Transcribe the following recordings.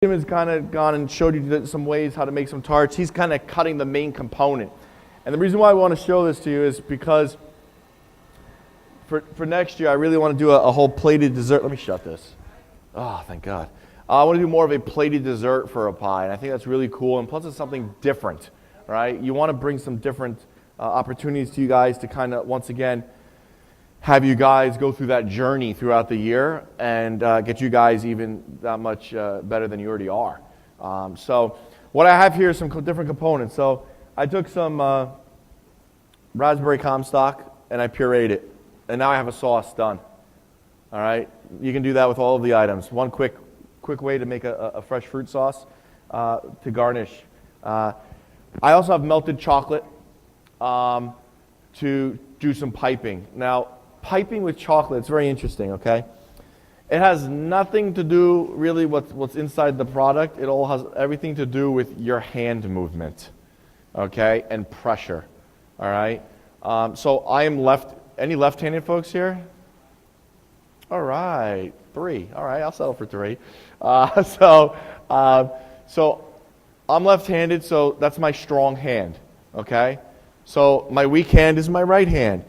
Tim has kind of gone and showed you some ways how to make some tarts. He's kind of cutting the main component. And the reason why I want to show this to you is because for next year, I really want to do a whole plated dessert. Let me shut this. Oh, thank God. I want to do more of a plated dessert for a pie, and I think that's really cool. And plus, it's something different, right? You want to bring some different opportunities to you guys to kind of, once again, have you guys go through that journey throughout the year and get you guys even that much better than you already are. So what I have here is some different components. So I took some raspberry Comstock and I pureed it. And now I have a sauce done. All right? You can do that with all of the items. One quick way to make a fresh fruit sauce to garnish. I also have melted chocolate to do some piping. Now, piping with chocolate, it's very interesting, okay? It has nothing to do really what's inside the product. It all has everything to do with your hand movement, okay, and pressure, all right? So I am any left-handed folks here? All right, 3. All right, I'll settle for 3. So I'm left-handed, so that's my strong hand, okay? So my weak hand is my right hand.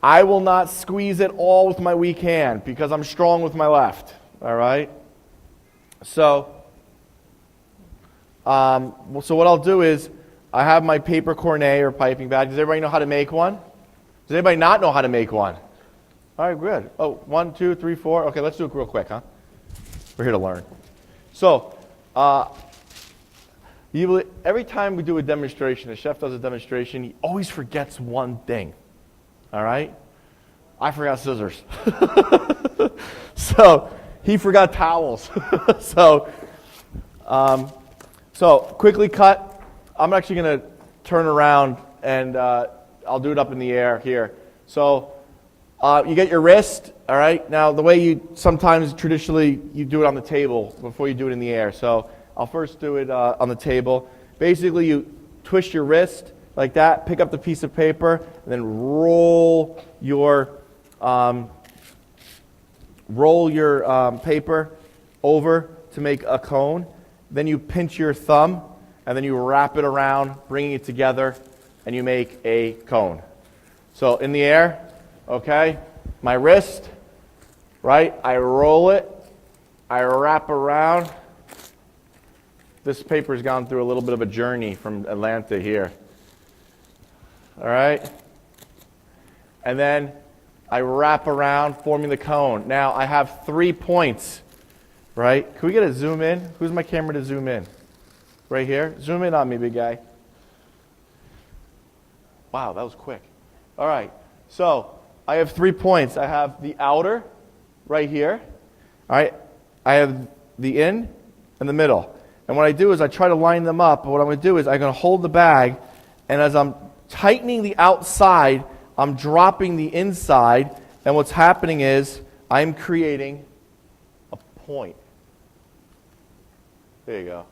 I will not squeeze it all with my weak hand because I'm strong with my left, all right? So what I'll do is I have my paper cornet or piping bag. Does everybody know how to make one? Does anybody not know how to make one? All right, good. Oh, 1, 2, 3, 4. Okay, let's do it real quick, huh? We're here to learn. So every time we do a demonstration, a chef does a demonstration, he always forgets one thing. All right? I forgot scissors. So he forgot towels. So quickly cut. I'm actually going to turn around and I'll do it up in the air here. So you get your wrist, all right? Now the way you sometimes traditionally you do it on the table before you do it in the air. So I'll first do it on the table. Basically you twist your wrist like that, pick up the piece of paper, and then roll your paper over to make a cone. Then you pinch your thumb, and then you wrap it around, bringing it together, and you make a cone. So in the air, okay, my wrist, right, I roll it, I wrap around. This paper's gone through a little bit of a journey from Atlanta here. All right? And then I wrap around, forming the cone. Now, I have 3 points, right? Can we get a zoom in? Who's my camera to zoom in? Right here? Zoom in on me, big guy. Wow, that was quick. All right. So, I have 3 points. I have the outer right here. All right? I have the in and the middle. And what I do is I try to line them up. But what I'm going to do is I'm going to hold the bag, and as I'm tightening the outside, I'm dropping the inside, and what's happening is I'm creating a point. There you go.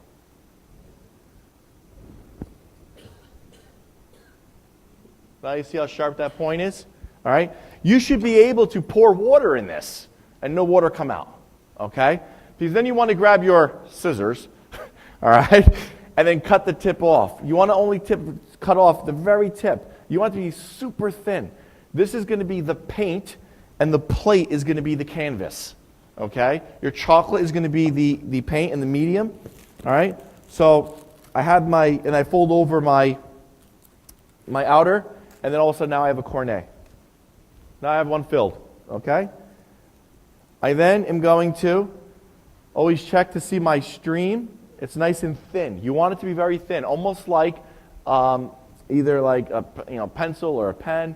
Now you see how sharp that point is? All right? You should be able to pour water in this and no water come out. Okay? Because then you want to grab your scissors, all right, and then cut the tip off. You want to only cut off the very tip. You want it to be super thin. This is going to be the paint, and the plate is going to be the canvas. Okay? Your chocolate is going to be the paint and the medium. All right? So I have I fold over my outer, and then all of a sudden now I have a cornet. Now I have one filled. Okay? I then am going to always check to see my stream. It's nice and thin. You want it to be very thin, almost like either like a pencil or a pen.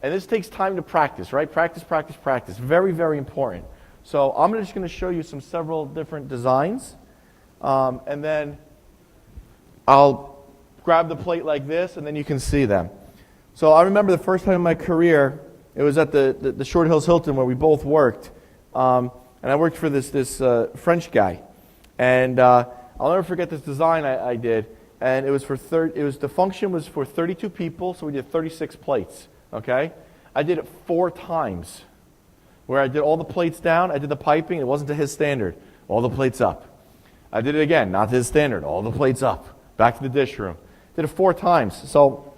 And this takes time to practice, right? Practice, practice, practice. Very, very important. So I'm just going to show you several different designs. And then I'll grab the plate like this, and then you can see them. So I remember the first time in my career, it was at the Short Hills Hilton where we both worked. And I worked for this French guy. And I'll never forget this design I did. And it was the function was for 32 people, so we did 36 plates. Okay? I did it 4 times, where I did all the plates down, I did the piping, it wasn't to his standard. All the plates up. I did it again, not to the standard, all the plates up, back to the dish room. Did it 4 times. So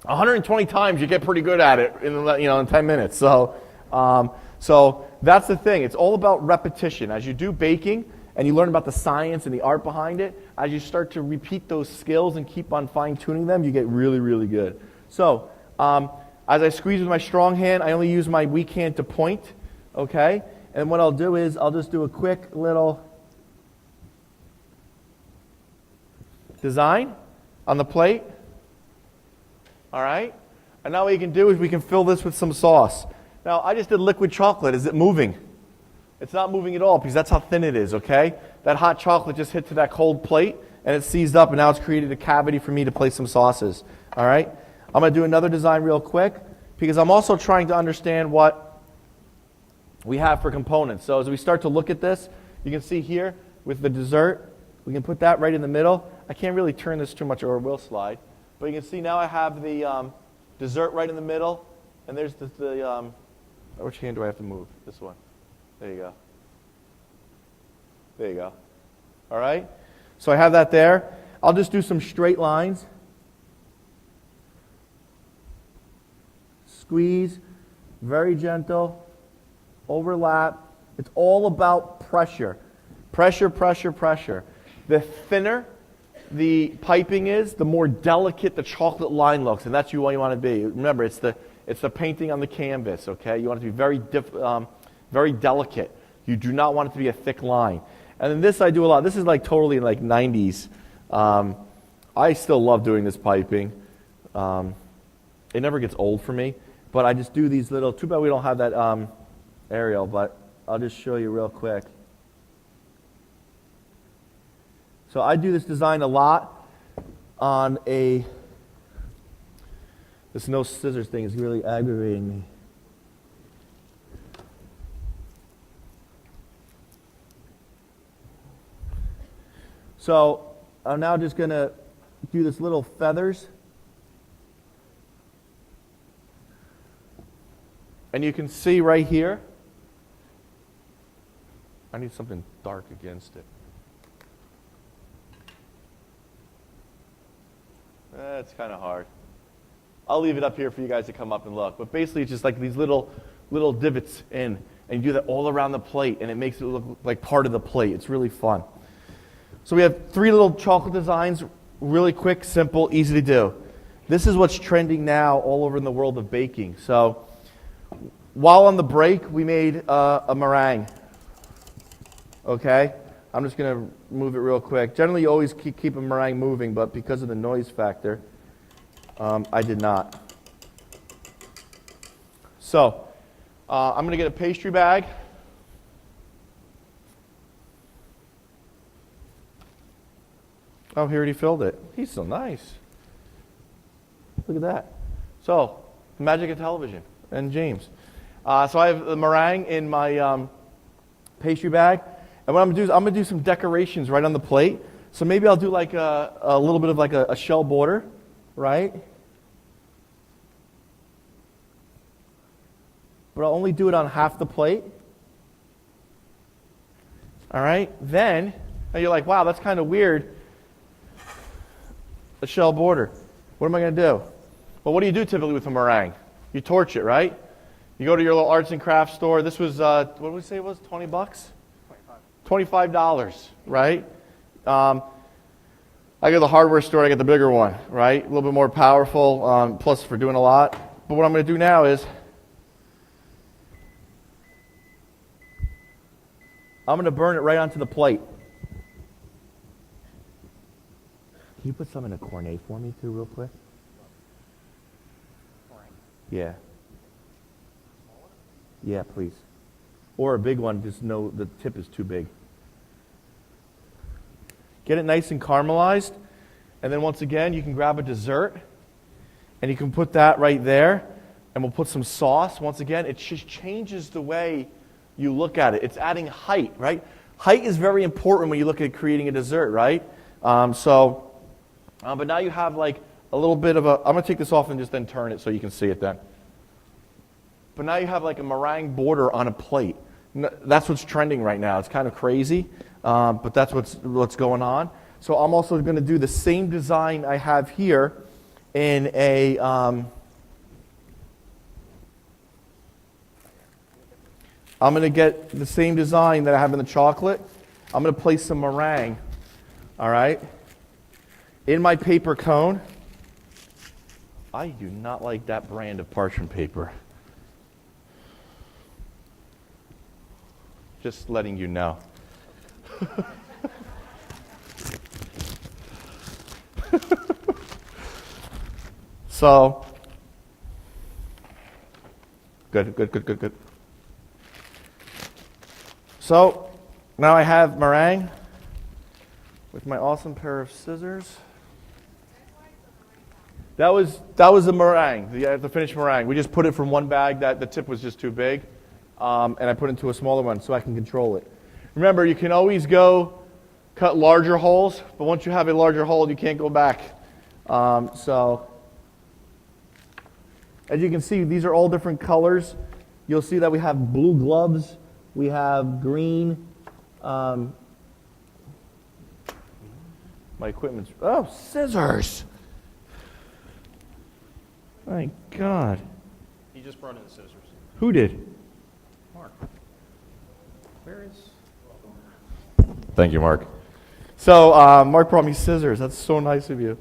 120 times you get pretty good at it in 10 minutes. So that's the thing. It's all about repetition. As you do baking and you learn about the science and the art behind it, as you start to repeat those skills and keep on fine-tuning them, you get really, really good. So as I squeeze with my strong hand, I only use my weak hand to point, okay? And what I'll do is I'll just do a quick little design on the plate. All right? And now what you can do is we can fill this with some sauce. Now, I just did liquid chocolate. Is it moving? It's not moving at all because that's how thin it is, okay? That hot chocolate just hit to that cold plate and it seized up and now it's created a cavity for me to place some sauces. All right? I'm going to do another design real quick because I'm also trying to understand what we have for components. So as we start to look at this, you can see here with the dessert, we can put that right in the middle. I can't really turn this too much or it will slide. But you can see now I have the dessert right in the middle. And there's which hand do I have to move? This one. There you go. There you go. All right? So I have that there. I'll just do some straight lines. Squeeze. Very gentle. Overlap. It's all about pressure. Pressure, pressure, pressure. The thinner the piping is, the more delicate the chocolate line looks, and that's what you want to be. Remember, it's the painting on the canvas, okay? You want it to be very delicate. You do not want it to be a thick line. And then this I do a lot. This is like totally like 90s. I still love doing this piping. It never gets old for me, but I just do these little, too bad we don't have that aerial, but I'll just show you real quick. So I do this design a lot on this no scissors thing is really aggravating me. So I'm now just going to do this little feathers. And you can see right here, I need something dark against it. It's kind of hard. I'll leave it up here for you guys to come up and look. But basically, it's just like these little divots in. And you do that all around the plate, and it makes it look like part of the plate. It's really fun. So we have 3 little chocolate designs, really quick, simple, easy to do. This is what's trending now all over in the world of baking. So while on the break, we made a meringue. Okay? I'm just going to move it real quick. Generally, you always keep a meringue moving, but because of the noise factor, I did not. So, I'm going to get a pastry bag. Oh, he already filled it. He's so nice. Look at that. So, the magic of television and James. So I have the meringue in my pastry bag. And what I'm going to do is I'm going to do some decorations right on the plate. So maybe I'll do like a little bit of like a shell border, right? But I'll only do it on half the plate. All right? Then, now you're like, wow, that's kind of weird. A shell border. What am I going to do? Well, what do you do typically with a meringue? You torch it, right? You go to your little arts and crafts store. This was, what did we say it was, 20 bucks? $25, right? I go to the hardware store, I get the bigger one, right? A little bit more powerful, plus for doing a lot. But what I'm going to do now is, I'm going to burn it right onto the plate. Can you put some in a cornet for me too, real quick? Yeah. Yeah, please. Or a big one, just know the tip is too big. Get it nice and caramelized. And then once again, you can grab a dessert. And you can put that right there. And we'll put some sauce. Once again, it just changes the way you look at it. It's adding height, right? Height is very important when you look at creating a dessert, right? But now you have like a little bit of a... I'm going to take this off and just then turn it so you can see it then. But now you have like a meringue border on a plate. That's what's trending right now. It's kind of crazy. but that's what's going on. So I'm also going to do the same design I have here in a... I'm going to get the same design that I have in the chocolate. I'm going to place some meringue, all right, in my paper cone. I do not like that brand of parchment paper. Just letting you know. So, good. So, now I have meringue with my awesome pair of scissors. That was the meringue, the finished meringue. We just put it from one bag. The tip was just too big, and I put it into a smaller one so I can control it. Remember, you can always go cut larger holes, but once you have a larger hole, you can't go back. So, as you can see, these are all different colors. You'll see that we have blue gloves, we have green. My equipment's, scissors. My God. He just brought in the scissors. Who did? Mark. Where is... Thank you, Mark. So, Mark brought me scissors. That's so nice of you.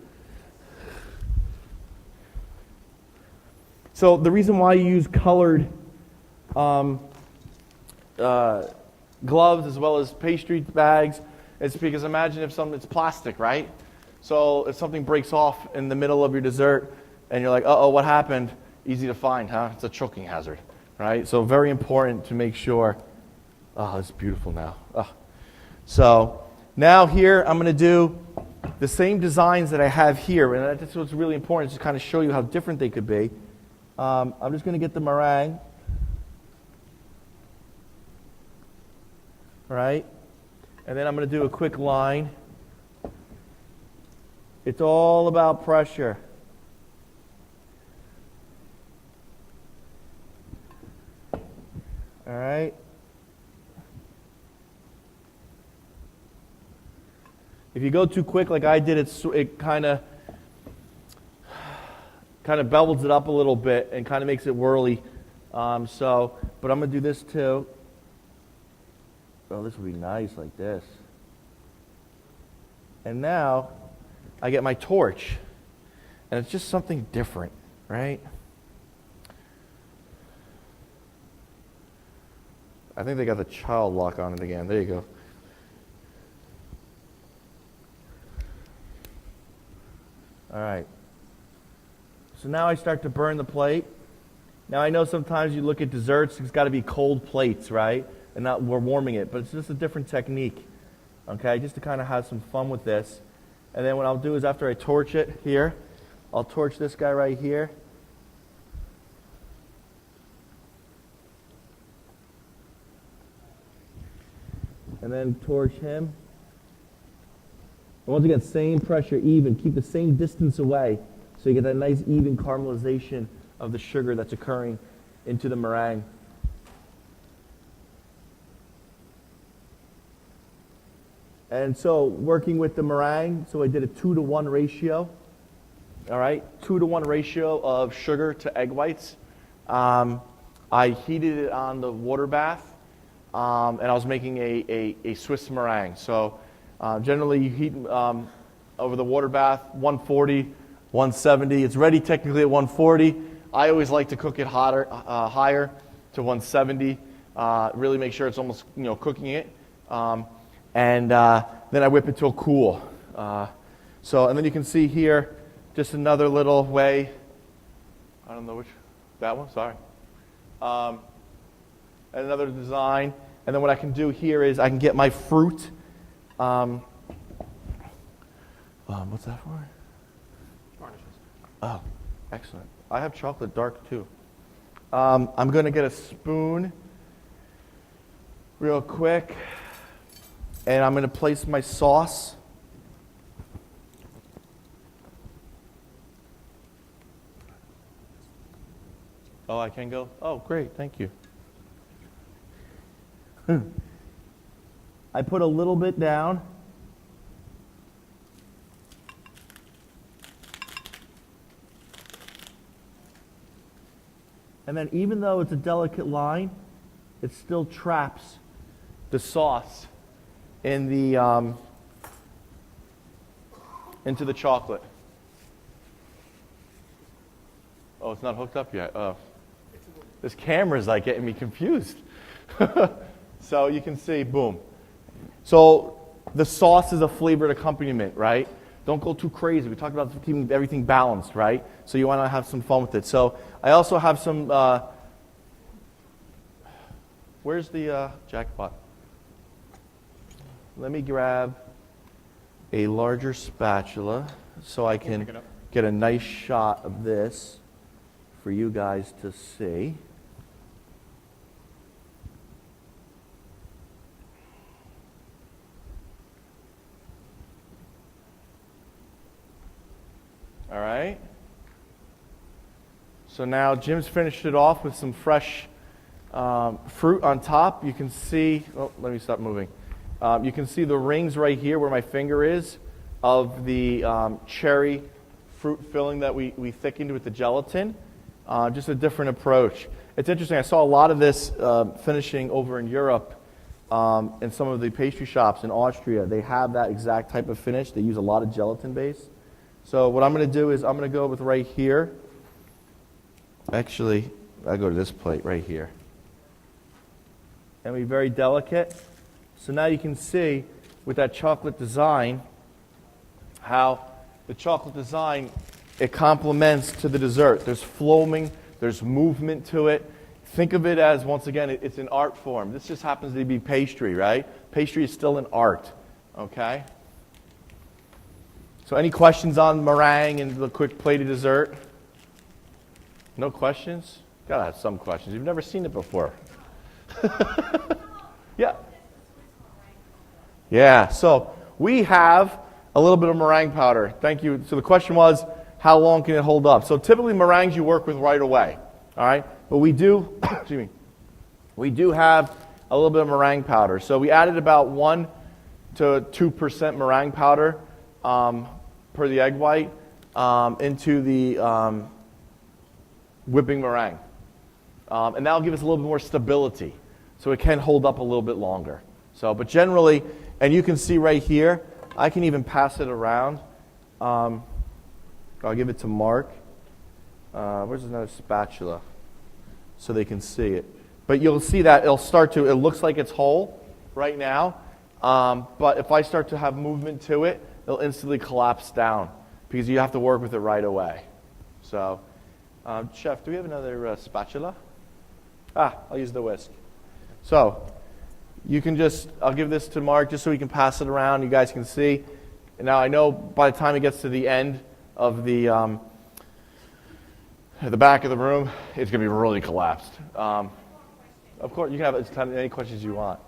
So, the reason why you use colored gloves as well as pastry bags is because imagine if it's plastic, right? So, if something breaks off in the middle of your dessert and you're like, uh-oh, what happened? Easy to find, huh? It's a choking hazard, right? So, very important to make sure. Oh, it's beautiful now. Oh. So now here I'm going to do the same designs that I have here, and that's what's really important, to kind of show you how different they could be. I'm just going to get the meringue, right? And then I'm going to do a quick line. It's all about pressure. All right? If you go too quick like I did, it kind of bevels it up a little bit and kind of makes it whirly. But I'm going to do this too. Oh, this would be nice like this. And now I get my torch. And it's just something different, right? I think they got the child lock on it again. There you go. All right. So now I start to burn the plate. Now I know sometimes you look at desserts, it's got to be cold plates, right? And not we're warming it, but it's just a different technique. Okay, just to kind of have some fun with this. And then what I'll do is after I torch it here, I'll torch this guy right here. And then torch him. And once again, same pressure, even. Keep the same distance away so you get that nice even caramelization of the sugar that's occurring into the meringue. And so working with the meringue, so I did a 2-to-1 ratio. All right, 2-to-1 ratio of sugar to egg whites. I heated it on the water bath, and I was making a Swiss meringue. So generally you heat over the water bath, 140, 170. It's ready technically at 140. I always like to cook it higher to 170. Really make sure it's almost cooking it. And then I whip it till cool. And then you can see here, just another little way. I don't know which, that one, sorry. And another design. And then what I can do here is I can get my fruit. What's that for? Garnishes. Oh, excellent. I have chocolate dark too. I'm going to get a spoon real quick. And I'm going to place my sauce. Oh, I can go? Oh, great. Thank you. I put a little bit down. And then even though it's a delicate line, it still traps the sauce in the into the chocolate. Oh, it's not hooked up yet. Oh. This camera's like getting me confused. So you can see, boom. So the sauce is a flavored accompaniment, right? Don't go too crazy. We talked about keeping everything balanced, right? So you want to have some fun with it. So I also have some, where's the jackpot? Let me grab a larger spatula so I can pick it up. get a nice shot of this for you guys to see. All right. So now Jim's finished it off with some fresh fruit on top. You can see, oh, let me stop moving. You can see the rings right here where my finger is of the cherry fruit filling that we thickened with the gelatin. Just a different approach. It's interesting. I saw a lot of this finishing over in Europe in some of the pastry shops in Austria. They have that exact type of finish. They use a lot of gelatin base. So what I'm going to do is I'm going to go with right here. Actually, I go to this plate right here. And be very delicate. So now you can see with that chocolate design how the chocolate design, it complements to the dessert. There's foaming, there's movement to it. Think of it as, once again, it's an art form. This just happens to be pastry, right? Pastry is still an art, okay? So any questions on meringue and the quick plated dessert? No questions? Gotta have some questions. You've never seen it before. Yeah. Yeah, so we have a little bit of meringue powder. Thank you. So the question was, how long can it hold up? So typically meringues you work with right away, all right? But we do, excuse me, we do have a little bit of meringue powder. So we added about 1 to 2% meringue powder per the egg white into the whipping meringue. And that'll give us a little bit more stability. So it can hold up a little bit longer. So, but generally, and you can see right here, I can even pass it around. I'll give it to Mark. Where's another spatula? So they can see it. But you'll see that it'll start to, it looks like it's whole right now. But if I start to have movement to it, it'll instantly collapse down because you have to work with it right away. So, Chef, do we have another spatula? I'll use the whisk. So, you can just, I'll give this to Mark just so he can pass it around. You guys can see. And now I know by the time it gets to the end of the back of the room, it's going to be really collapsed. Of course, you can have as many questions you want.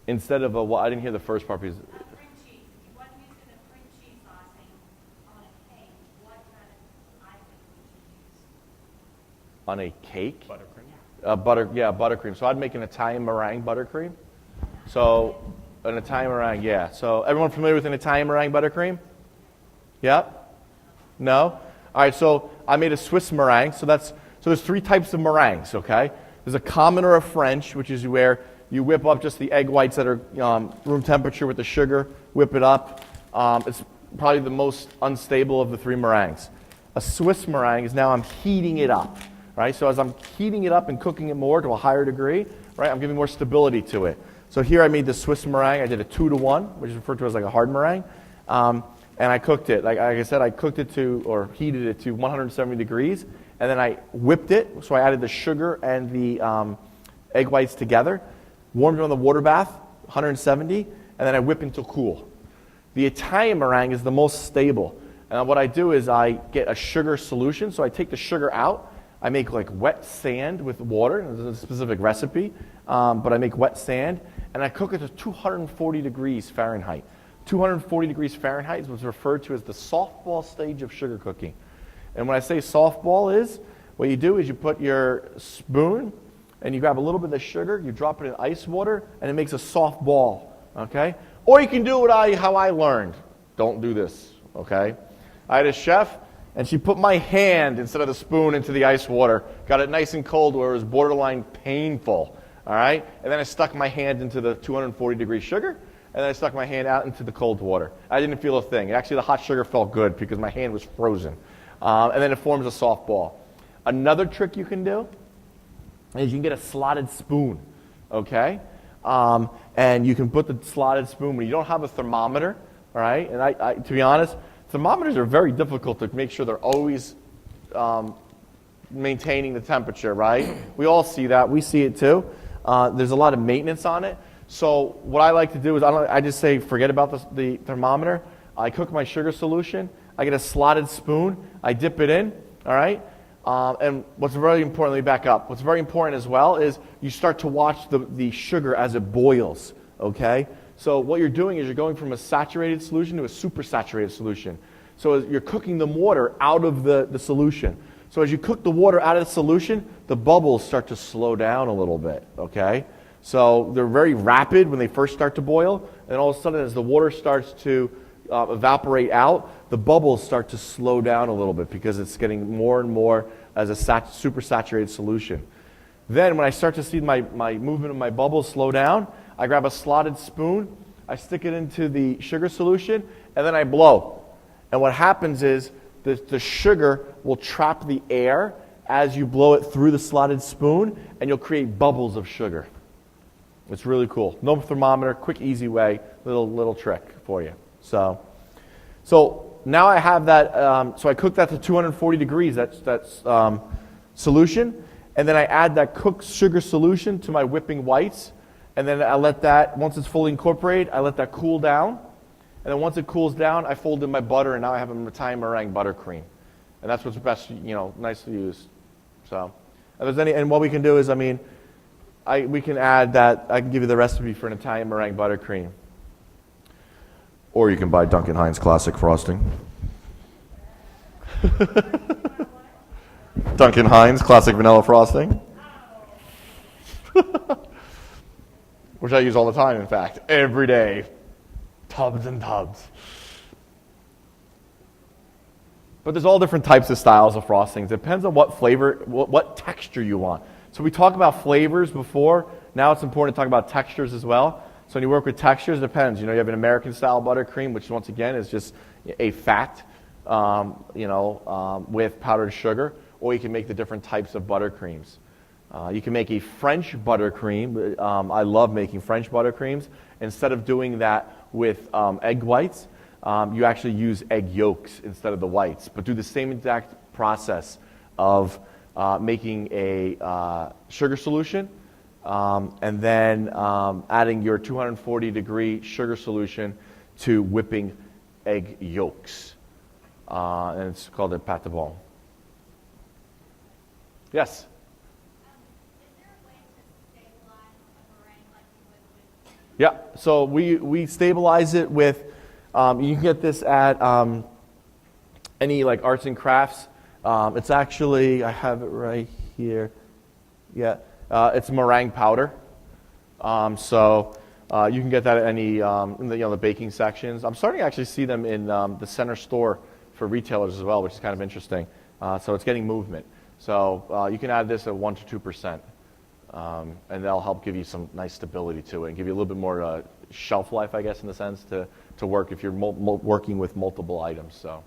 Instead of a, I didn't hear the first part because. Cream cheese. If you wasn't using a cream cheese icing on a cake, what kind of icing would you use? On a cake? Buttercream. Buttercream. So I'd make an Italian meringue buttercream. So an Italian meringue, yeah. So everyone familiar with an Italian meringue buttercream? Yep? No? All right, so I made a Swiss meringue. So there's 3 types of meringues, okay? There's a common or a French, which is where you whip up just the egg whites that are room temperature with the sugar, whip it up. It's probably the most unstable of the 3 meringues. A Swiss meringue is now I'm heating it up, right? So as I'm heating it up and cooking it more to a higher degree, right, I'm giving more stability to it. So here I made the Swiss meringue. I did a 2-to-1, which is referred to as like a hard meringue. And I cooked it. Like I said, I cooked it to, or heated it to 170 degrees. And then I whipped it. So I added the sugar and the egg whites together. Warmed it on the water bath, 170, and then I whip until cool. The Italian meringue is the most stable. And what I do is I get a sugar solution. So I take the sugar out. I make like wet sand with water. There's a specific recipe. But I make wet sand. And I cook it to 240 degrees Fahrenheit. 240 degrees Fahrenheit is what's referred to as the softball stage of sugar cooking. And when I say soft ball is, what you do is you put your spoon and you grab a little bit of sugar, you drop it in ice water, and it makes a soft ball, okay? Or you can do how I learned. Don't do this, okay? I had a chef, and she put my hand instead of the spoon into the ice water, got it nice and cold where it was borderline painful, all right? And then I stuck my hand into the 240-degree sugar, and then I stuck my hand out into the cold water. I didn't feel a thing. Actually, the hot sugar felt good because my hand was frozen. And then it forms a soft ball. Another trick you can do is you can get a slotted spoon, okay? And you can put the slotted spoon when you don't have a thermometer, all right? And I to be honest, thermometers are very difficult to make sure they're always maintaining the temperature, right? We all see that. We see it too. There's a lot of maintenance on it. So what I like to do is I just say forget about the thermometer. I cook my sugar solution. I get a slotted spoon. I dip it in, all right? And what's very important, let me back up. What's very important as well is you start to watch the sugar as it boils, okay? So what you're doing is you're going from a saturated solution to a supersaturated solution. So as you're cooking the water out of the solution. So as you cook the water out of the solution, the bubbles start to slow down a little bit, okay? So they're very rapid when they first start to boil, and all of a sudden as the water starts to evaporate out, the bubbles start to slow down a little bit because it's getting more and more as a supersaturated solution. Then when I start to see my movement of my bubbles slow down, I grab a slotted spoon, I stick it into the sugar solution, and then I blow. And what happens is the sugar will trap the air as you blow it through the slotted spoon, and you'll create bubbles of sugar. It's really cool. No thermometer, quick, easy way, little trick for you. So now I have that, so I cook that to 240 degrees, that's solution, and then I add that cooked sugar solution to my whipping whites, and then I let that, once it's fully incorporated, I let that cool down, and then once it cools down, I fold in my butter, and now I have an Italian meringue buttercream. And that's what's best, nice to use. So, and what we can do is, we can add that, I can give you the recipe for an Italian meringue buttercream. Or you can buy Duncan Hines Classic Frosting. Duncan Hines Classic Vanilla Frosting. Which I use all the time, in fact, every day. Tubs and tubs. But there's all different types of styles of frostings. It depends on what flavor, what texture you want. So we talked about flavors before. Now it's important to talk about textures as well. So when you work with textures, it depends. You have an American-style buttercream, which once again is just a fat, with powdered sugar. Or you can make the different types of buttercreams. You can make a French buttercream. I love making French buttercreams. Instead of doing that with egg whites, you actually use egg yolks instead of the whites. But do the same exact process of making a sugar solution and then adding your 240-degree sugar solution to whipping egg yolks. And it's called a pâte de bon. Yes? Is there a way to stabilize a meringue like you would with? Yeah, so we stabilize it with, you can get this at any arts and crafts. It's actually, I have it right here. Yeah, it's meringue powder. So you can get that at any, in the baking sections. I'm starting to actually see them in the center store for retailers as well, which is kind of interesting. So it's getting movement. So you can add this at 1 to 2%. And that'll help give you some nice stability to it and give you a little bit more shelf life, I guess, in the sense to work if you're working with multiple items. So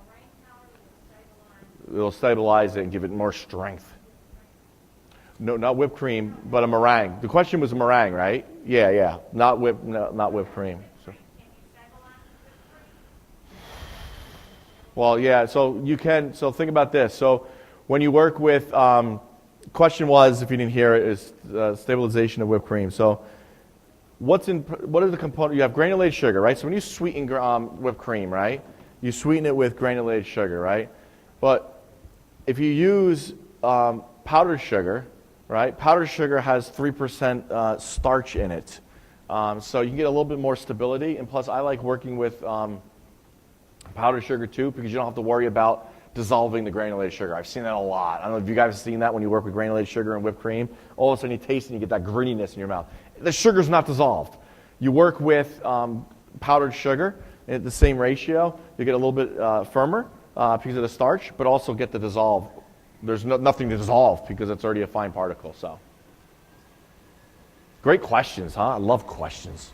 Meringue powder will stabilize. it'll stabilize it and give it more strength. No, not whipped cream, but a meringue. The question was a meringue, right? Yeah. Not whipped cream. So. Can you stabilize it? Well, yeah. So you can. So think about this. So when you work with, question was, if you didn't hear it, is stabilization of whipped cream. So what are the components? You have granulated sugar, right? So when you sweeten whipped cream, right? You sweeten it with granulated sugar, right? But if you use powdered sugar, right? Powdered sugar has 3% starch in it. So you can get a little bit more stability. And plus, I like working with powdered sugar too because you don't have to worry about dissolving the granulated sugar. I've seen that a lot. I don't know if you guys have seen that when you work with granulated sugar and whipped cream. All of a sudden you taste it and you get that grittiness in your mouth. The sugar's not dissolved. You work with powdered sugar at the same ratio. You get a little bit firmer because of the starch, but also get the dissolve. There's nothing to dissolve because it's already a fine particle. So, great questions, huh? I love questions.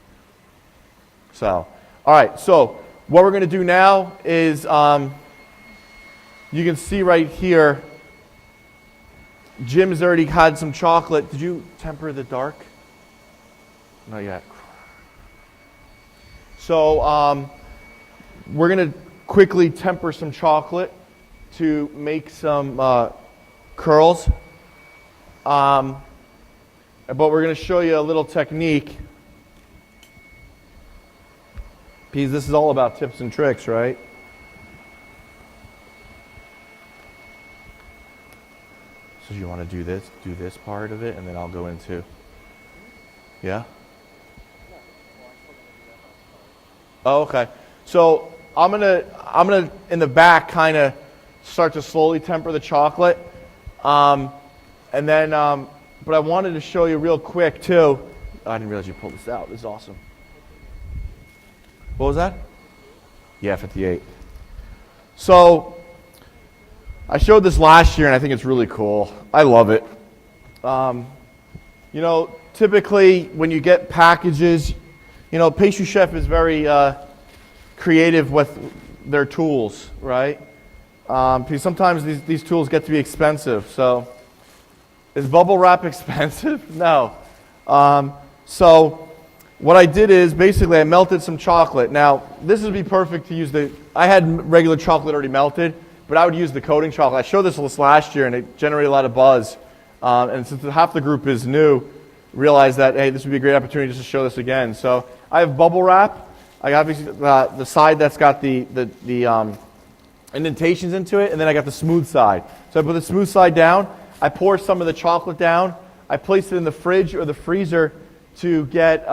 So, all right. So, what we're going to do now is you can see right here, Jim's already had some chocolate. Did you temper the dark? Not yet. So we're going to quickly temper some chocolate to make some curls. But we're going to show you a little technique. Because this is all about tips and tricks, right? So you want to do this part of it, and then I'll go into, yeah? Oh, okay. So I'm gonna in the back kind of start to slowly temper the chocolate, and then but I wanted to show you real quick too. Oh, I didn't realize you pulled this out. This is awesome. What was that? Yeah, 58. So I showed this last year, and I think it's really cool. I love it. You know, typically when you get packages, you know, Pastry Chef is very creative with their tools, right? Because sometimes these tools get to be expensive. So, is bubble wrap expensive? No. So, what I did is basically I melted some chocolate. Now, this would be perfect to use I had regular chocolate already melted, but I would use the coating chocolate. I showed this last year, and it generated a lot of buzz. And since half the group is new, realized that, hey, this would be a great opportunity just to show this again. So I have bubble wrap. I got obviously the side that's got the indentations into it, and then I got the smooth side. So I put the smooth side down. I pour some of the chocolate down. I place it in the fridge or the freezer to get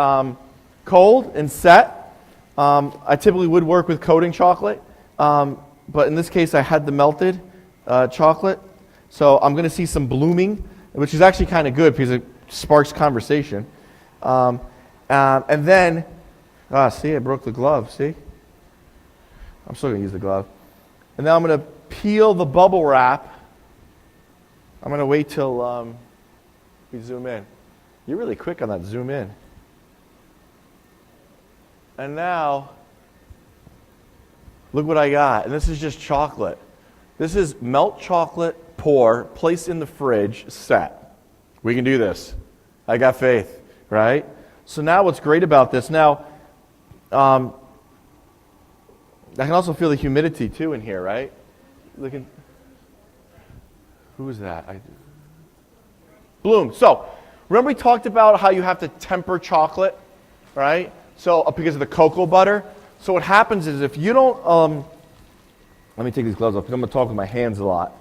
cold and set. I typically would work with coating chocolate, but in this case I had the melted chocolate. So I'm going to see some blooming, which is actually kind of good because it sparks conversation. And then, see, I broke the glove, see? I'm still going to use the glove. And now I'm going to peel the bubble wrap. I'm going to wait till we zoom in. You're really quick on that zoom in. And now, look what I got. And this is just chocolate. This is melt chocolate, pour, place in the fridge, set. We can do this. I got faith, right? So now what's great about this, now, I can also feel the humidity too in here, right? Look at, who is that? Bloom. So, remember we talked about how you have to temper chocolate, right? So, because of the cocoa butter. So what happens is if you don't, let me take these gloves off because I'm going to talk with my hands a lot.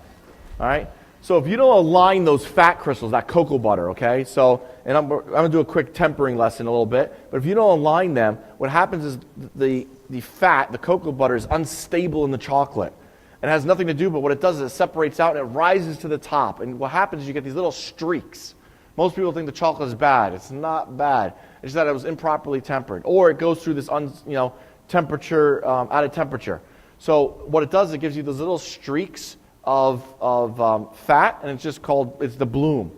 All right? So if you don't align those fat crystals, that cocoa butter, okay? So, and I'm going to do a quick tempering lesson a little bit. But if you don't align them, what happens is the fat, the cocoa butter, is unstable in the chocolate. And it has nothing to do, but what it does is it separates out and it rises to the top. And what happens is you get these little streaks. Most people think the chocolate is bad. It's not bad. It's just that it was improperly tempered. Or it goes through this temperature, out of temperature. So what it does, it gives you those little streaks of fat, and it's the bloom.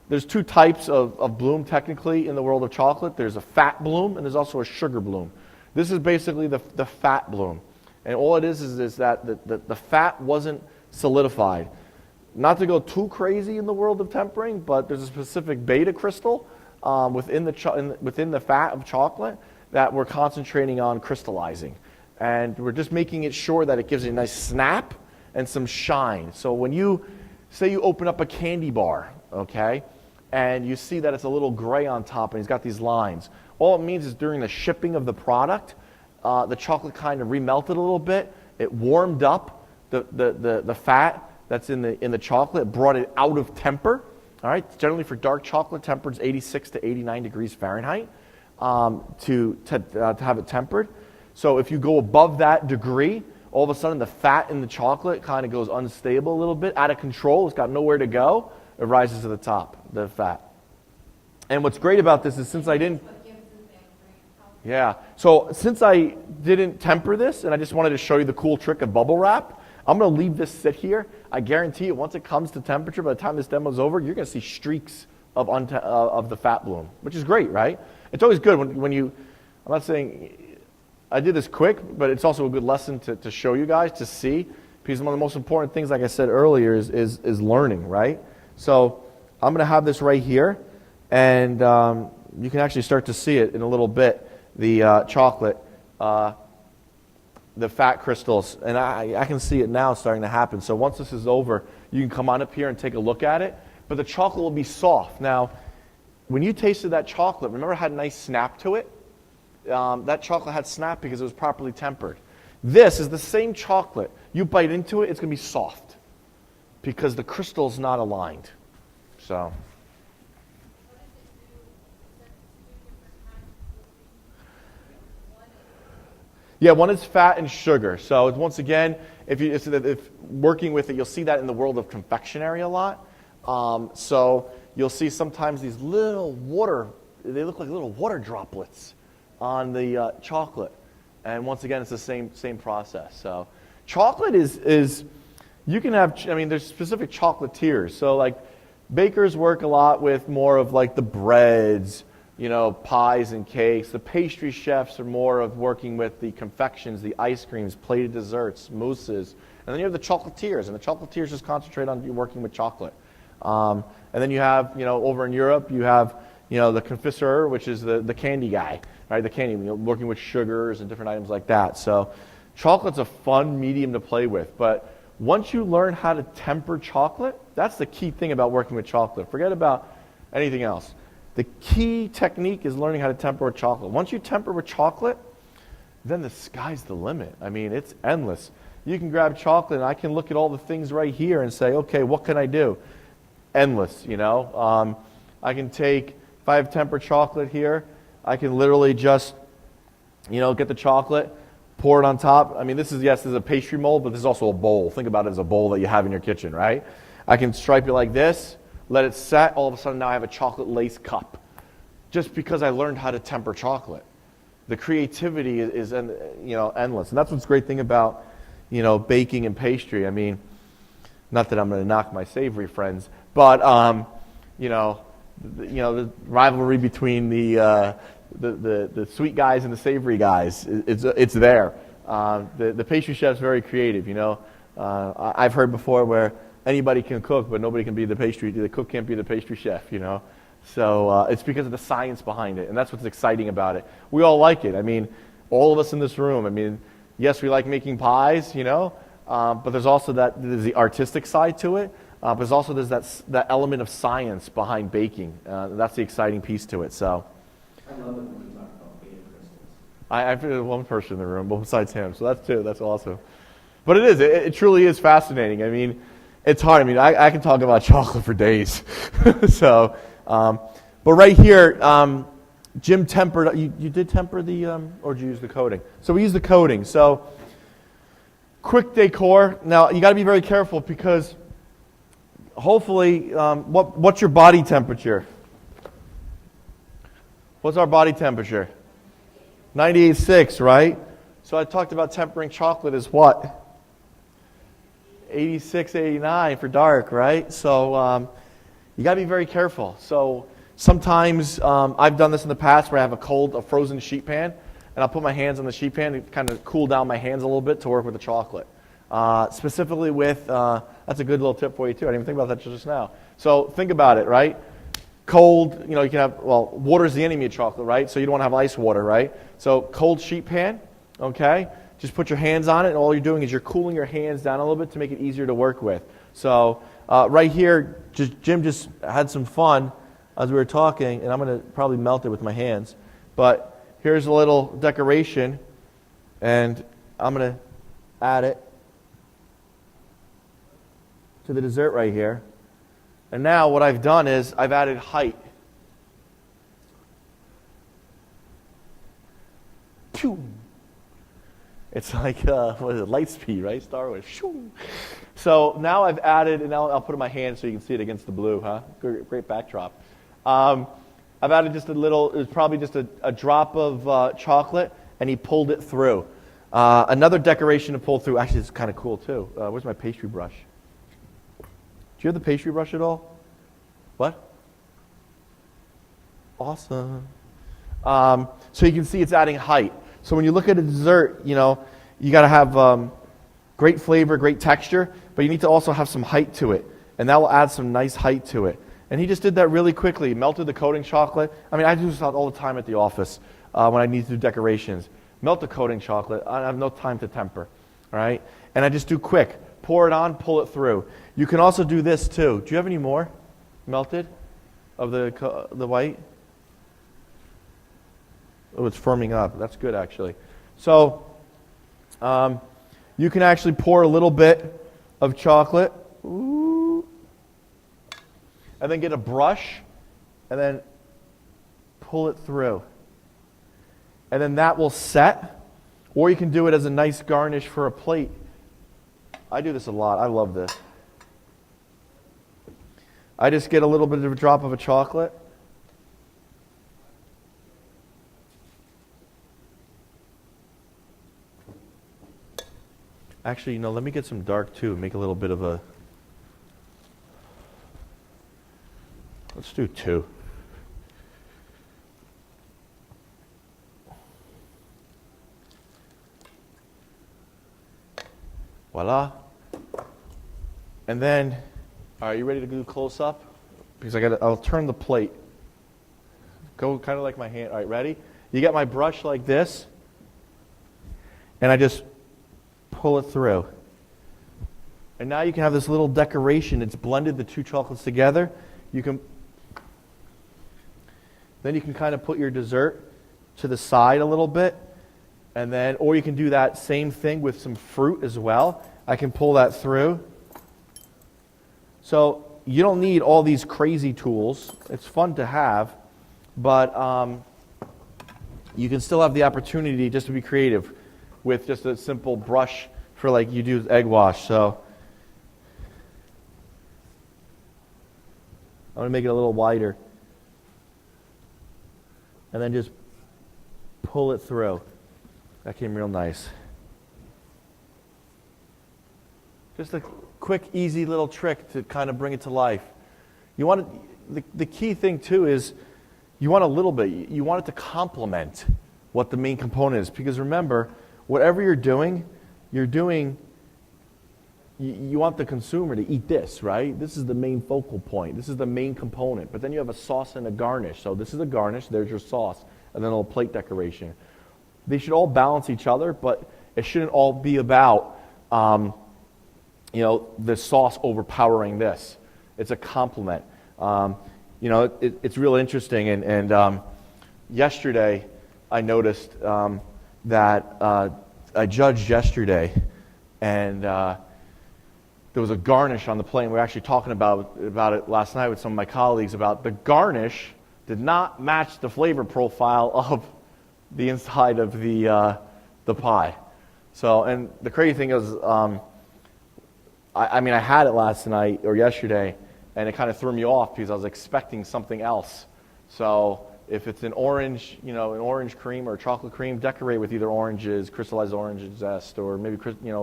There's two types of bloom technically in the world of chocolate. There's a fat bloom, and there's also a sugar bloom. This is basically the fat bloom. And all it is that the fat wasn't solidified. Not to go too crazy in the world of tempering, but there's a specific beta crystal within the fat of chocolate that we're concentrating on crystallizing. And we're just making it sure that it gives it a nice snap and some shine. So when you open up a candy bar, okay, and you see that it's a little gray on top and it's got these lines, all it means is during the shipping of the product, the chocolate kind of remelted a little bit. It warmed up the fat that's in the chocolate, brought it out of temper. All right, generally for dark chocolate, tempered is 86 to 89 degrees Fahrenheit to have it tempered. So if you go above that degree, all of a sudden the fat in the chocolate kind of goes unstable a little bit, out of control. It's got nowhere to go. It rises to the top, the fat. And what's great about this is since I didn't... Yeah. So since I didn't temper this, and I just wanted to show you the cool trick of bubble wrap, I'm going to leave this sit here. I guarantee you, once it comes to temperature, by the time this demo is over, you're going to see streaks of the fat bloom, which is great, right? It's always good when you... I'm not saying I did this quick, but it's also a good lesson to show you guys, to see, because one of the most important things, like I said earlier, is learning, right? So I'm going to have this right here, and you can actually start to see it in a little bit. The chocolate, the fat crystals, and I can see it now starting to happen. So once this is over, you can come on up here and take a look at it, but the chocolate will be soft. Now, when you tasted that chocolate, remember it had a nice snap to it? That chocolate had snap because it was properly tempered. This is the same chocolate. You bite into it, it's going to be soft because the crystal's not aligned. So... Yeah, one is fat and sugar. So once again, if working with it, you'll see that in the world of confectionery a lot. So you'll see sometimes these little water, they look like little water droplets on the chocolate. And once again, it's the same process. So chocolate is you can have, I mean, there's specific chocolatiers. So like bakers work a lot with more of like the breads, you know, pies and cakes. The pastry chefs are more of working with the confections, the ice creams, plated desserts, mousses. And then you have the chocolatiers, and the chocolatiers just concentrate on working with chocolate. And then you have, you know, over in Europe, you have, you know, the confiseur, which is the candy guy, right? The candy, you know, working with sugars and different items like that. So chocolate's a fun medium to play with. But once you learn how to temper chocolate, that's the key thing about working with chocolate. Forget about anything else. The key technique is learning how to temper with chocolate. Once you temper with chocolate, then the sky's the limit. I mean, it's endless. You can grab chocolate, and I can look at all the things right here and say, okay, what can I do? Endless, you know. I can take, if I have tempered chocolate here, I can literally just, you know, get the chocolate, pour it on top. I mean, this is a pastry mold, but this is also a bowl. Think about it as a bowl that you have in your kitchen, right? I can stripe it like this. Let it set. All of a sudden now I have a chocolate lace cup just because I learned how to temper chocolate. The creativity is you know, endless. And that's what's great thing about, you know, baking and pastry. I mean, not that I'm going to knock my savory friends, but you know, the rivalry between the sweet guys and the savory guys, it's there. The pastry chef's very creative, you know. I've heard before where anybody can cook, but nobody can be the cook can't be the pastry chef, you know. So it's because of the science behind it, and that's what's exciting about it. We all like it. I mean, all of us in this room, I mean, yes, we like making pies, you know, but there's also there's the artistic side to it, but there's that element of science behind baking. That's the exciting piece to it, so. I love it when you talk about beta crystals. I figured one person in the room, besides him, so that's awesome. But it truly is fascinating. I mean, it's hard. I mean, I can talk about chocolate for days. So, but right here, Jim tempered. You did temper the, or did you use the coating? So we use the coating. So, quick decor. Now you got to be very careful because, hopefully, what's your body temperature? What's our body temperature? 98.6, right? So I talked about tempering chocolate as what? 86, 89 for dark, right? So you got to be very careful. So sometimes I've done this in the past where I have a frozen sheet pan, and I'll put my hands on the sheet pan to kind of cool down my hands a little bit to work with the chocolate. Specifically with, that's a good little tip for you too. I didn't even think about that just now. So think about it, right? Cold, you know, you can have, water is the enemy of chocolate, right? So you don't want to have ice water, right? So cold sheet pan, okay? Just put your hands on it, and all you're doing is you're cooling your hands down a little bit to make it easier to work with. So right here, Jim just had some fun as we were talking, and I'm going to probably melt it with my hands. But here's a little decoration, and I'm going to add it to the dessert right here. And now what I've done is I've added height. Pew! It's like, what is it, Lightspeed, right? Star Wars. Shoo. So now I've added, and now I'll put it in my hand so you can see it against the blue, huh? Great backdrop. I've added just a little, it was probably just a drop of chocolate, and he pulled it through. Another decoration to pull through, actually it's kind of cool too. Where's my pastry brush? Do you have the pastry brush at all? What? Awesome. So you can see it's adding height. So when you look at a dessert, you know, you got to have great flavor, great texture, but you need to also have some height to it. And that will add some nice height to it. And he just did that really quickly. He melted the coating chocolate. I mean, I do this all the time at the office when I need to do decorations. Melt the coating chocolate. I have no time to temper, all right? And I just do quick. Pour it on, pull it through. You can also do this too. Do you have any more melted of the white? Oh, it's firming up. That's good, actually. So you can actually pour a little bit of chocolate. Ooh, and then get a brush and then pull it through. And then that will set. Or you can do it as a nice garnish for a plate. I do this a lot. I love this. I just get a little bit of a drop of a chocolate. Actually, you know, let me get some dark too. Make a little bit of a... Let's do 2. Voila. And then, all right, you ready to do close up? Because I'll turn the plate. Go kind of like my hand. All right, ready? You get my brush like this, and I just pull it through. And now you can have this little decoration. It's blended the 2 chocolates together. Then you can kind of put your dessert to the side a little bit. And then, or you can do that same thing with some fruit as well. I can pull that through. So you don't need all these crazy tools. It's fun to have, but you can still have the opportunity just to be creative with just a simple brush for like you do egg wash. So I'm going to make it a little wider. And then just pull it through. That came real nice. Just a quick, easy little trick to kind of bring it to life. You want the key thing too is you want a little bit. You want it to complement what the main component is. Because remember, whatever you're doing, you want the consumer to eat this, right? This is the main focal point. This is the main component. But then you have a sauce and a garnish. So this is a garnish. There's your sauce. And then a little plate decoration. They should all balance each other, but it shouldn't all be about, the sauce overpowering this. It's a complement. It's real interesting. And yesterday, I noticed that I judged yesterday, and there was a garnish on the plate. We were actually talking about it last night with some of my colleagues about the garnish did not match the flavor profile of the inside of the pie. So, and the crazy thing is, I had it last night or yesterday, and it kind of threw me off because I was expecting something else. So, if it's an orange cream or chocolate cream, decorate with either oranges, crystallized orange zest, or maybe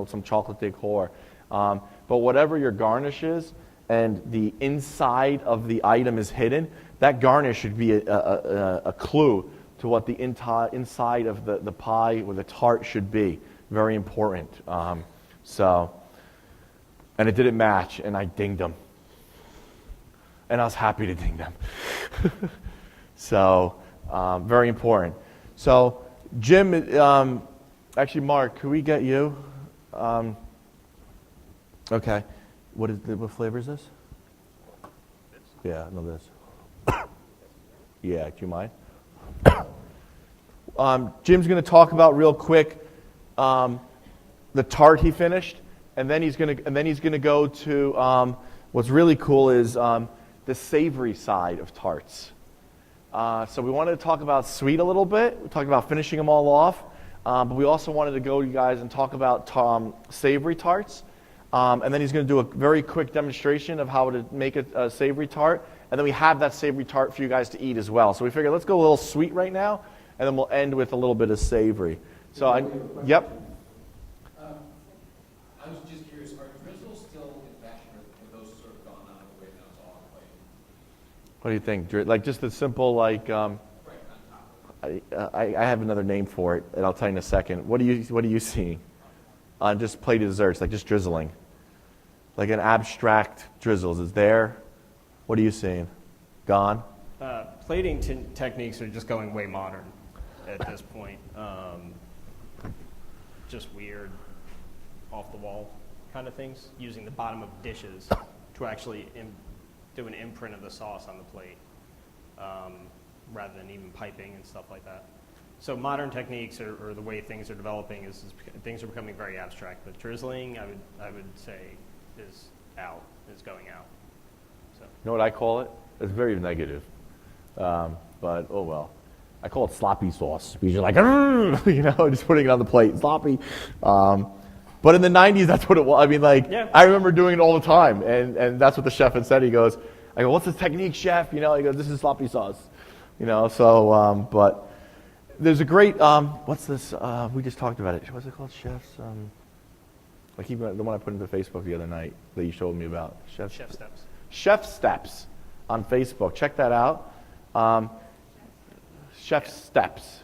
some chocolate decor. But whatever your garnish is, and the inside of the item is hidden, that garnish should be a clue to what the inside of the pie or the tart should be. Very important. And it didn't match, and I dinged them. And I was happy to ding them. So, very important. So, Jim, actually, Mark, could we get you? Okay. What flavor is this? Yeah, no, this. Yeah, do you mind? Jim's going to talk about real quick the tart he finished, and then he's going to go to what's really cool is the savory side of tarts. So we wanted to talk about sweet a little bit. We talked about finishing them all off. But we also wanted to go, you guys, and talk about savory tarts. And then he's going to do a very quick demonstration of how to make a savory tart. And then we have that savory tart for you guys to eat as well. So we figured let's go a little sweet right now, and then we'll end with a little bit of savory. So, yep. I was just curious, are drizzles still in fashion, or have those sort of gone out of the way now it's all like What do you think? Like just the simple, like, right on top of it? I have another name for it, and I'll tell you in a second. What are you seeing on just plated desserts, like just drizzling? Like an abstract drizzles is there. What are you seeing? Gone? Plating techniques are just going way modern at this point. Just weird, off the wall kind of things, using the bottom of dishes to actually do an imprint of the sauce on the plate, rather than even piping and stuff like that. So modern techniques, or the way things are developing, is things are becoming very abstract. But drizzling, I would say, is going out. So. You know what I call it? It's very negative. But, oh well. I call it sloppy sauce. Because you're like, just putting it on the plate, sloppy. But in the 90s, that's what it was. I mean, like, yeah. I remember doing it all the time. And that's what the chef had said. He goes, I go, what's the technique, chef? He goes, this is sloppy sauce. So, but there's a great, what's this? We just talked about it. What's it called, chefs? Like even the one I put into Facebook the other night that you showed me about. Chef Steps. Chef Steps on Facebook. Check that out. Chef Steps.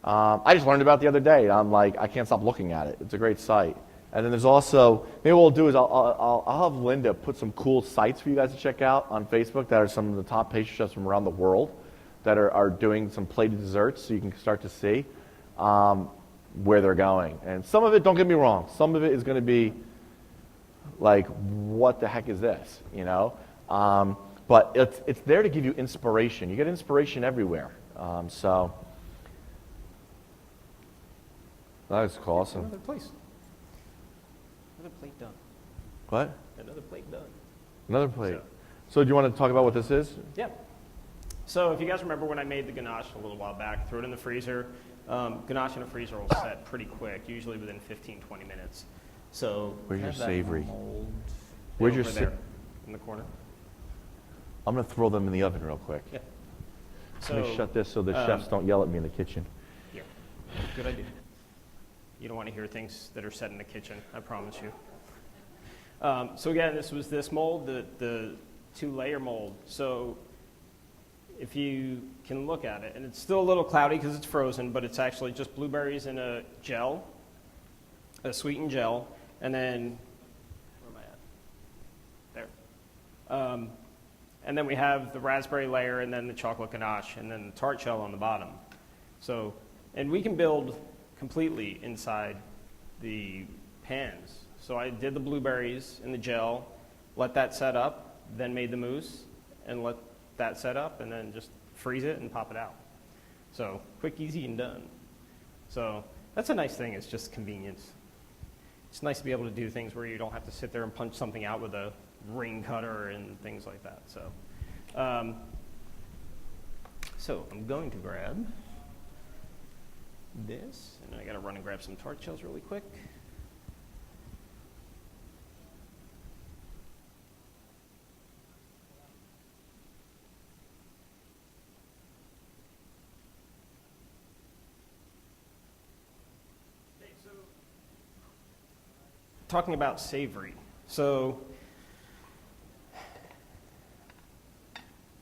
I just learned about it the other day. I'm like, I can't stop looking at it. It's a great site. And then there's also, maybe what we'll do is I'll have Linda put some cool sites for you guys to check out on Facebook that are some of the top pastry chefs from around the world that are doing some plated desserts, so you can start to see where they're going. And some of it, don't get me wrong, some of it is going to be like, what the heck is this, But it's there to give you inspiration. You get inspiration everywhere. So that was awesome. Another place. Another plate done. What? Another plate done. Another plate. So do you want to talk about what this is? Yeah. So if you guys remember when I made the ganache a little while back, threw it in the freezer. Ganache in a freezer will set pretty quick, usually within 15, 20 minutes. So Where's your have that savory? mold Where's your over there in the corner? I'm going to throw them in the oven real quick. Yeah. Let me shut this so the chefs don't yell at me in the kitchen. Here. Good idea. You don't want to hear things that are set in the kitchen, I promise you. So again, this was this mold, the 2-layer mold. So if you can look at it, and it's still a little cloudy because it's frozen, but it's actually just blueberries in a gel, a sweetened gel, and then, where am I at? There. And then we have the raspberry layer, and then the chocolate ganache, and then the tart shell on the bottom. So, and we can build completely inside the pans. So I did the blueberries in the gel, let that set up, then made the mousse, and let that set up, and then just freeze it and pop it out. So quick, easy, and done. So that's a nice thing. It's just convenience. It's nice to be able to do things where you don't have to sit there and punch something out with a ring cutter and things like that. So I'm going to grab this, and I got to run and grab some tart shells really quick. Talking about savory. So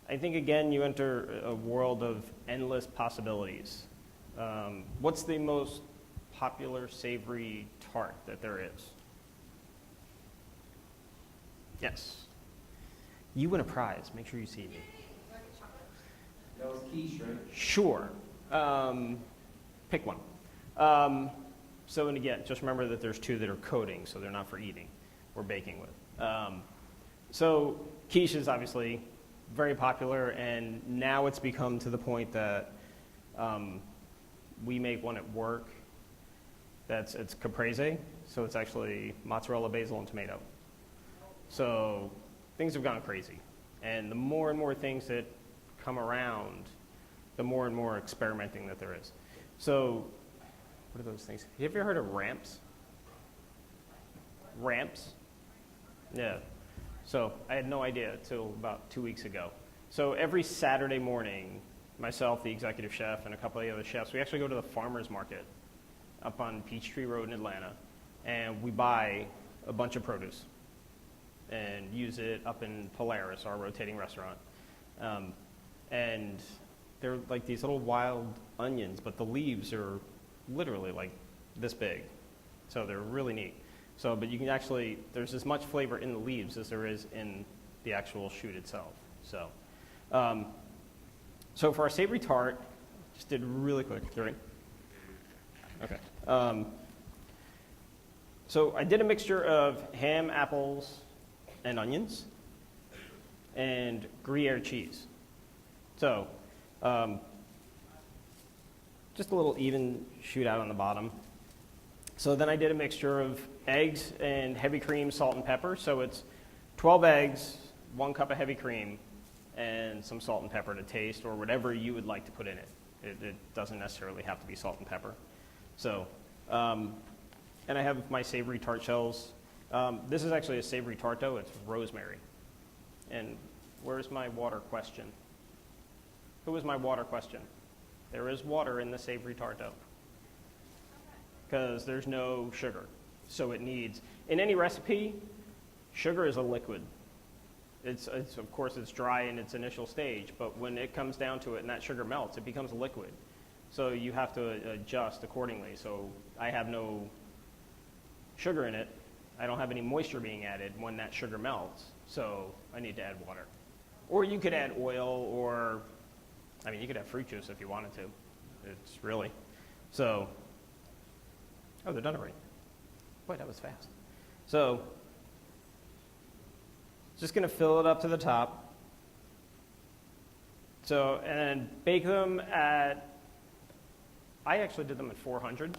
I think, again, you enter a world of endless possibilities. What's the most popular savory tart that there is? Yes. You win a prize. Make sure you see me. That was quiche, right? Sure. Pick one. So, and again, just remember that there's 2 that are coating, so they're not for eating or baking with. So quiche is obviously very popular, and now it's become to the point that we make one at work it's caprese, so it's actually mozzarella, basil, and tomato. So things have gone crazy. And the more and more things that come around, the more and more experimenting that there is. So what are those things? Have you ever heard of ramps? Ramps? Yeah. So I had no idea until about 2 weeks ago. So every Saturday morning, myself, the executive chef, and a couple of the other chefs, we actually go to the farmer's market up on Peachtree Road in Atlanta, and we buy a bunch of produce and use it up in Polaris, our rotating restaurant. And they're like these little wild onions, but the leaves are literally like this big. So they're really neat. So, but you can actually, there's as much flavor in the leaves as there is in the actual shoot itself. So, so for our savory tart, just did really quick. You ready? Okay. So I did a mixture of ham, apples, and onions, and Gruyere cheese. So, just a little even shootout on the bottom. So then I did a mixture of eggs and heavy cream, salt, and pepper. So it's 12 eggs, 1 cup of heavy cream, and some salt and pepper to taste, or whatever you would like to put in it. It doesn't necessarily have to be salt and pepper. So, and I have my savory tart shells. This is actually a savory tart dough. It's rosemary. And where's my water question? Who was my water question? There is water in the savory tart dough because there's no sugar. So it needs, in any recipe, sugar is a liquid. It's of course, it's dry in its initial stage, but when it comes down to it and that sugar melts, it becomes a liquid. So you have to adjust accordingly. So I have no sugar in it. I don't have any moisture being added when that sugar melts. So I need to add water. Or you could add oil, or, I mean, you could have fruit juice if you wanted to. It's really, so, oh, they're done already. Boy, that was fast. So, just going to fill it up to the top. So, and then bake them at, I actually did them at 400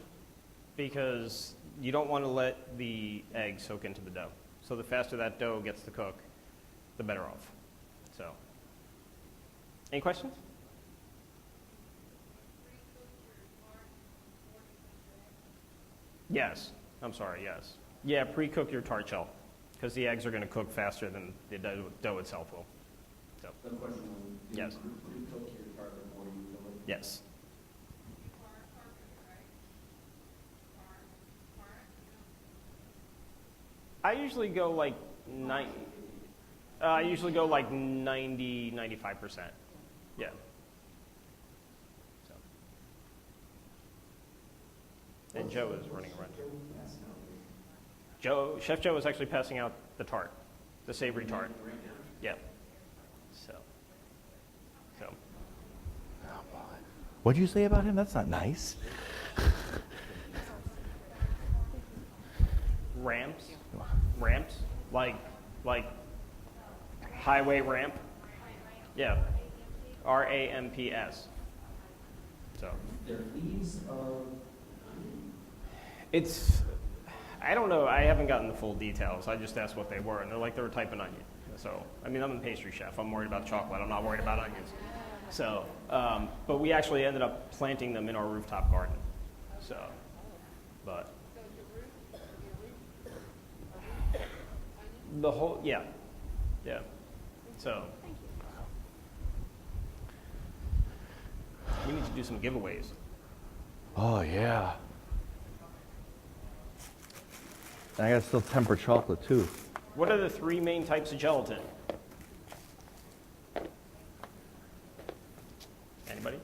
because you don't want to let the egg soak into the dough. So the faster that dough gets to cook, the better off. So, any questions? Yes. I'm sorry, yes. Yeah, pre-cook your tart shell because the eggs are going to cook faster than the dough itself will. So, The question was, do you yes. pre-cook your tart before you fill it? Yes. I usually go like 90, I usually go like 90, 95%. Yeah. So. And Joe is running around. Chef Joe is actually passing out the tart, the savory tart. Yeah. So. What'd you say about him? That's not nice. Ramps, like highway ramp. Yeah. RAMPS. So. They're leaves of, It's, I don't know. I haven't gotten the full details. I just asked what they were, and they're like they're a type of onion. So, I mean, I'm a pastry chef. I'm worried about chocolate. I'm not worried about onions. So, but we actually ended up planting them in our rooftop garden. So, but the whole, yeah. So, we need to do some giveaways. Oh, yeah. And I got still temper chocolate, too. What are the 3 main types of gelatin? Anybody?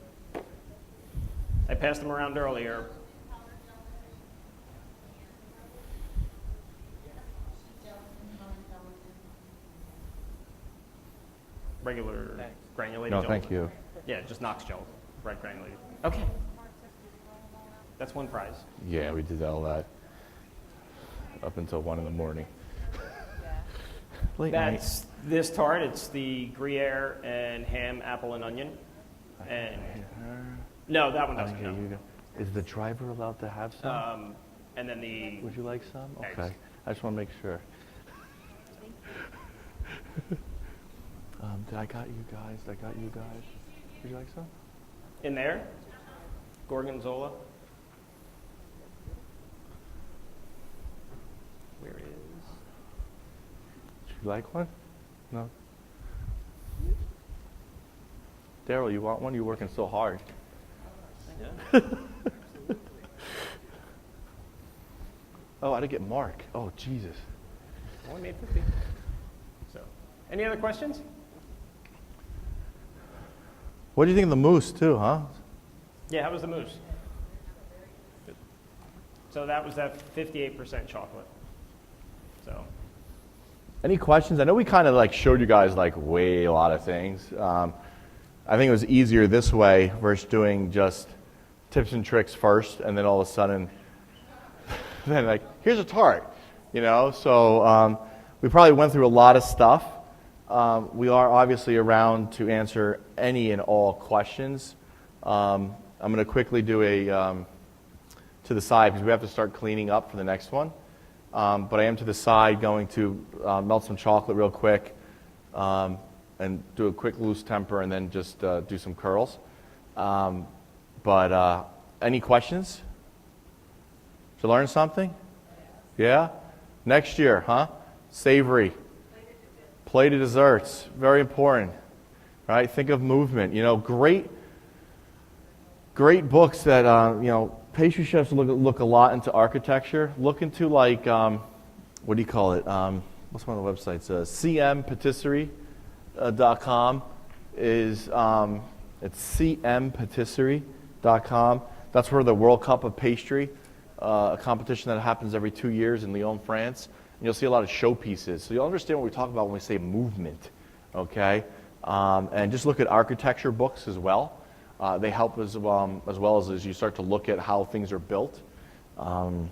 I passed them around earlier. Regular granulated No, gelatin. thank you. Yeah, just Knox gelatin, right granulated. Okay. That's 1 prize. Yeah, we did all that up until 1 in the morning. Late night. That's this tart. It's the Gruyere and ham, apple, and onion. And no, that one doesn't. Okay, No. you go. Is the driver allowed to have some? And then the Would you like some? eggs. Okay. I just want to make sure. I got you guys. Would you like some? in there, gorgonzola. Where is? You like one? No? Daryl, you want one? You're working so hard. Yeah. Oh, I didn't get Mark. Oh, Jesus. Only made 50. So, any other questions? What do you think of the moose, too, huh? Yeah, how was the moose? Good. So that was that 58% chocolate. So, Any questions? I know we kind of like showed you guys like way a lot of things. I think it was easier this way versus doing just tips and tricks first, and then all of a sudden, then like, here's a tart, you know? So we probably went through a lot of stuff. We are obviously around to answer any and all questions. I'm going to quickly do a to the side because we have to start cleaning up for the next one. But I am to the side going to melt some chocolate real quick and do a quick loose temper and then just do some curls. But any questions? Did you learn something? Yeah? Next year, huh? Savory. Plated desserts. Very important. Right? Think of movement. You know, great books that, you know, pastry chefs look a lot into architecture. Look into like, what do you call it? What's one of the websites? cmpatisserie.com is, it's cmpatisserie.com. That's where the World Cup of Pastry, a competition that happens every 2 years in Lyon, France. And you'll see a lot of showpieces. So you'll understand what we talk about when we say movement, okay? And just look at architecture books as well. They help as well as you start to look at how things are built. And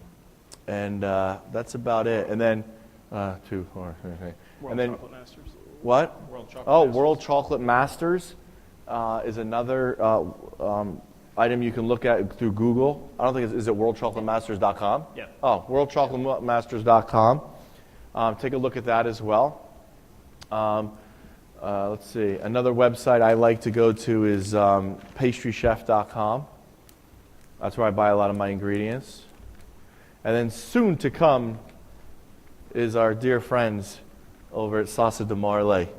that's about it. And then, World Chocolate Masters. what? World Chocolate Oh, Masters. World Chocolate Masters is another item you can look at through Google. I don't think is it worldchocolamasters.com? Yeah. Oh, worldchocolamasters.com. Take a look at that as well. Let's see. Another website I like to go to is pastrychef.com. That's where I buy a lot of my ingredients. And then soon to come is our dear friends over at Sauce de Marley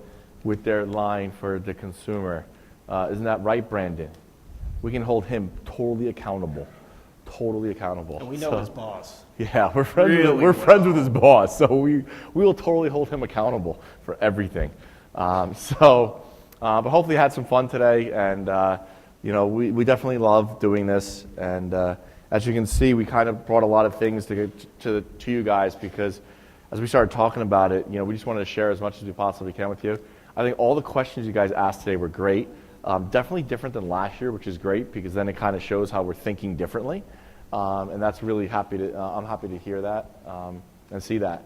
with their line for the consumer. Isn't that right, Brandon? We can hold him totally accountable. Totally accountable. And we know his boss. Yeah, we're friends, Really we're friends with his boss, so we will totally hold him accountable for everything. But hopefully you had some fun today, and you know, we definitely love doing this. And as you can see, we kind of brought a lot of things to you guys because as we started talking about it, you know, we just wanted to share as much as we possibly can with you. I think all the questions you guys asked today were great. Definitely different than last year, which is great because then it kind of shows how we're thinking differently. And that's really I'm happy to hear that and see that.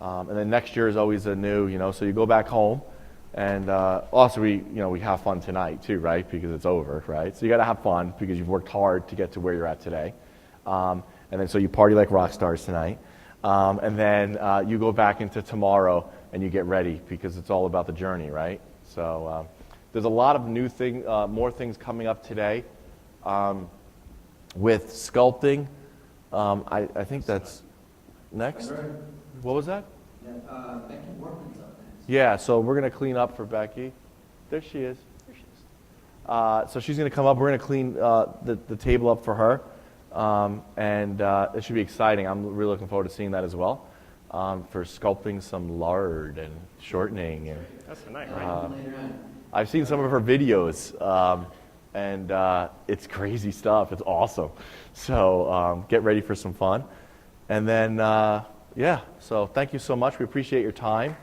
And then next year is always a new, you know, so you go back home and also we have fun tonight too, right? Because it's over, right? So you got to have fun because you've worked hard to get to where you're at today. And then so you party like rock stars tonight. And then you go back into tomorrow and you get ready because it's all about the journey, right? So there's a lot of more things coming up today with sculpting. I think that's next. What was that? Becky Workman's up next. Yeah, so we're going to clean up for Becky. There she is. So she's going to come up. We're going to clean the table up for her. And it should be exciting. I'm really looking forward to seeing that as well. For sculpting some lard and shortening. And That's the night, right? Later on. I've seen some of her videos, and it's crazy stuff. It's awesome. So get ready for some fun. And then, yeah, so thank you so much. We appreciate your time.